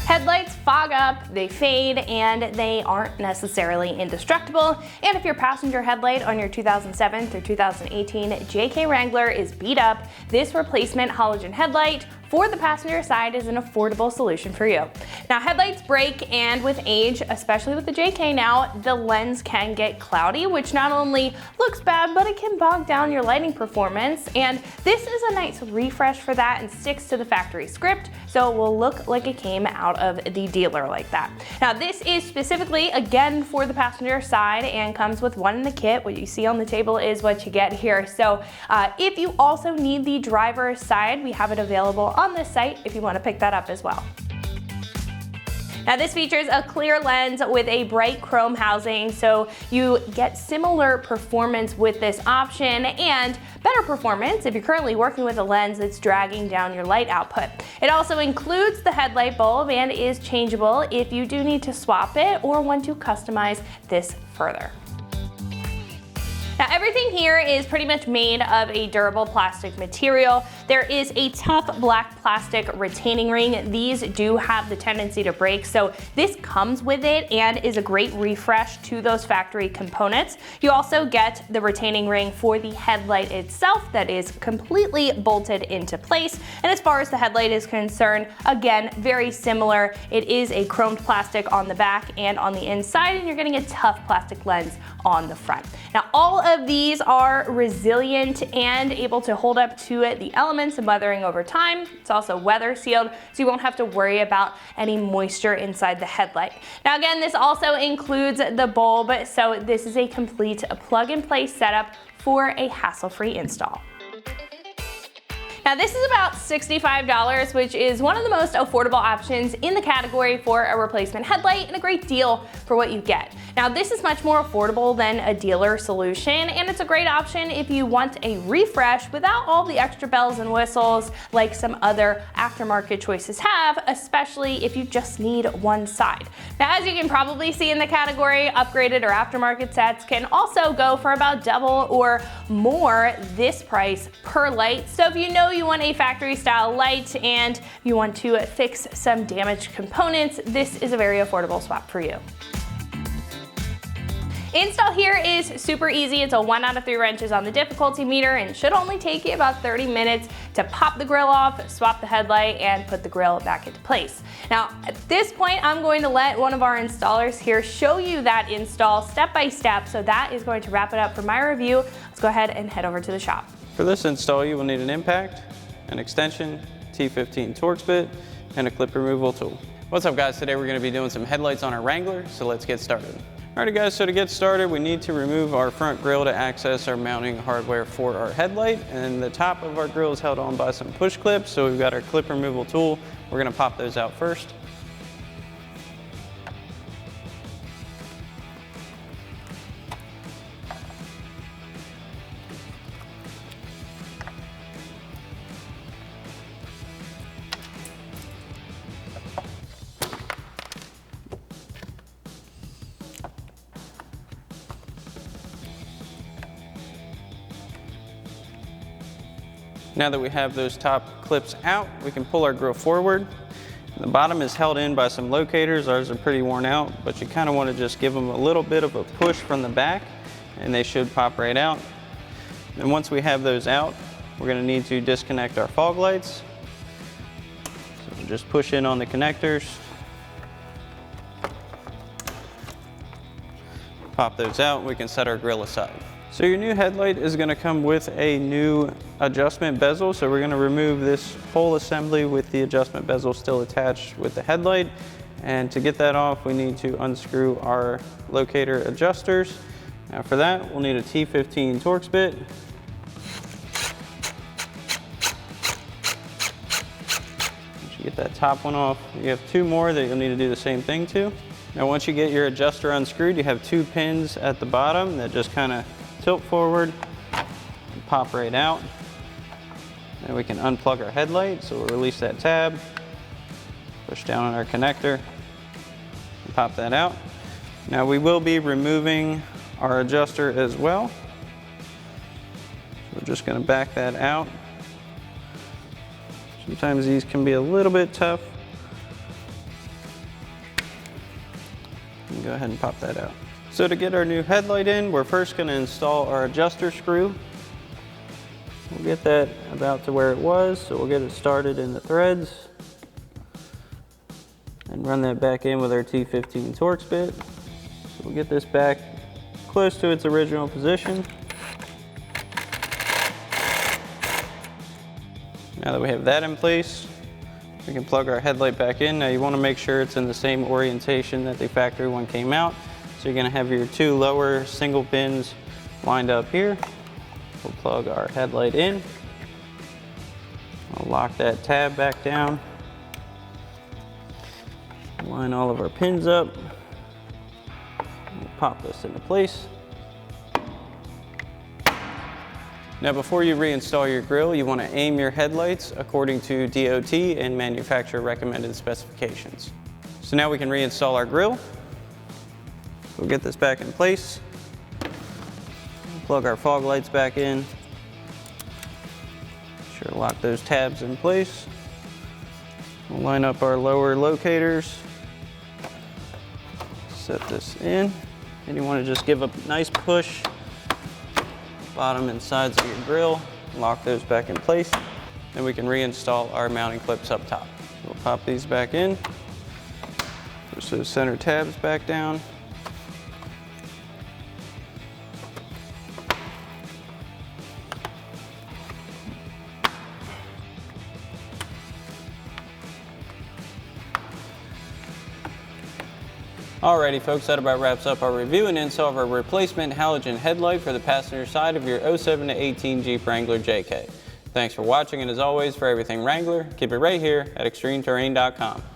Headlights fog up, they fade, and they aren't necessarily indestructible. And if your passenger headlight on your 2007 through 2018 JK Wrangler is beat up, this replacement halogen headlight for the passenger side is an affordable solution for you. Now, headlights break, and with age, especially with the JK now, the lens can get cloudy, which not only looks bad, but it can bog down your lighting performance. And this is a nice refresh for that and sticks to the factory script, so it will look like it came out of the dealer like that. Now, this is specifically, again, for the passenger side and comes with one in the kit. What you see on the table is what you get here. So if you also need the driver's side, we have it available on this site if you want to pick that up as well. Now, this features a clear lens with a bright chrome housing, so you get similar performance with this option and better performance if you're currently working with a lens that's dragging down your light output. It also includes the headlight bulb and is changeable if you do need to swap it or want to customize this further. Now, everything here is pretty much made of a durable plastic material. There is a tough black plastic retaining ring. These do have the tendency to break, so this comes with it and is a great refresh to those factory components. You also get the retaining ring for the headlight itself that is completely bolted into place. And as far as the headlight is concerned, again, very similar. It is a chromed plastic on the back and on the inside, and you're getting a tough plastic lens on the front. Now, all of these are resilient and able to hold up to the elements of weathering over time. It's also weather sealed, so you won't have to worry about any moisture inside the headlight. Now, again, this also includes the bulb, so this is a complete plug-and-play setup for a hassle-free install. Now, this is about $65, which is one of the most affordable options in the category for a replacement headlight and a great deal for what you get. Now, this is much more affordable than a dealer solution, and it's a great option if you want a refresh without all the extra bells and whistles like some other aftermarket choices have, especially if you just need one side. Now, as you can probably see in the category, upgraded or aftermarket sets can also go for about double or more this price per light. So if you know you want a factory style light and you want to fix some damaged components, this is a very affordable swap for you. Install here is super easy. It's a 1 out of 3 wrenches on the difficulty meter and should only take you about 30 minutes to pop the grill off, swap the headlight, and put the grill back into place. Now, at this point, I'm going to let one of our installers here show you that install step by step. So that is going to wrap it up for my review. Let's go ahead and head over to the shop. For this install, you will need an impact, an extension, T15 Torx bit, and a clip removal tool. What's up, guys? Today we're going to be doing some headlights on our Wrangler, so let's get started. Alrighty guys, so to get started, we need to remove our front grille to access our mounting hardware for our headlight, and the top of our grille is held on by some push clips, so we've got our clip removal tool. We're going to pop those out first. Now that we have those top clips out, we can pull our grill forward. The bottom is held in by some locators. Ours are pretty worn out, but you kind of want to just give them a little bit of a push from the back and they should pop right out. And once we have those out, we're going to need to disconnect our fog lights. So just push in on the connectors. Pop those out, we can set our grill aside. So your new headlight is going to come with a new adjustment bezel. So we're going to remove this whole assembly with the adjustment bezel still attached with the headlight. And to get that off, we need to unscrew our locator adjusters. Now for that, we'll need a T15 Torx bit. Once you get that top one off, you have 2 more that you'll need to do the same thing to. Now once you get your adjuster unscrewed, you have 2 pins at the bottom that just kind of tilt forward and pop right out. Then we can unplug our headlight, so we'll release that tab, push down on our connector, and pop that out. Now we will be removing our adjuster as well. So we're just going to back that out. Sometimes these can be a little bit tough. And go ahead and pop that out. So to get our new headlight in, we're first going to install our adjuster screw. We'll get that about to where it was, so we'll get it started in the threads and run that back in with our T15 Torx bit. So we'll get this back close to its original position. Now that we have that in place, we can plug our headlight back in. Now you want to make sure it's in the same orientation that the factory one came out. So you're going to have your two lower single pins lined up here. We'll plug our headlight in. I'll lock that tab back down. Line all of our pins up. We'll pop this into place. Now before you reinstall your grill, you want to aim your headlights according to DOT and manufacturer recommended specifications. So now we can reinstall our grill. We'll get this back in place. Plug our fog lights back in. Make sure to lock those tabs in place. We'll line up our lower locators. Set this in. And you want to just give a nice push bottom and sides of your grill. Lock those back in place. Then we can reinstall our mounting clips up top. We'll pop these back in. Push those center tabs back down. Alrighty folks, that about wraps up our review and install of our replacement halogen headlight for the passenger side of your 07 to 18 Jeep Wrangler JK. Thanks for watching, and as always, for everything Wrangler, keep it right here at ExtremeTerrain.com.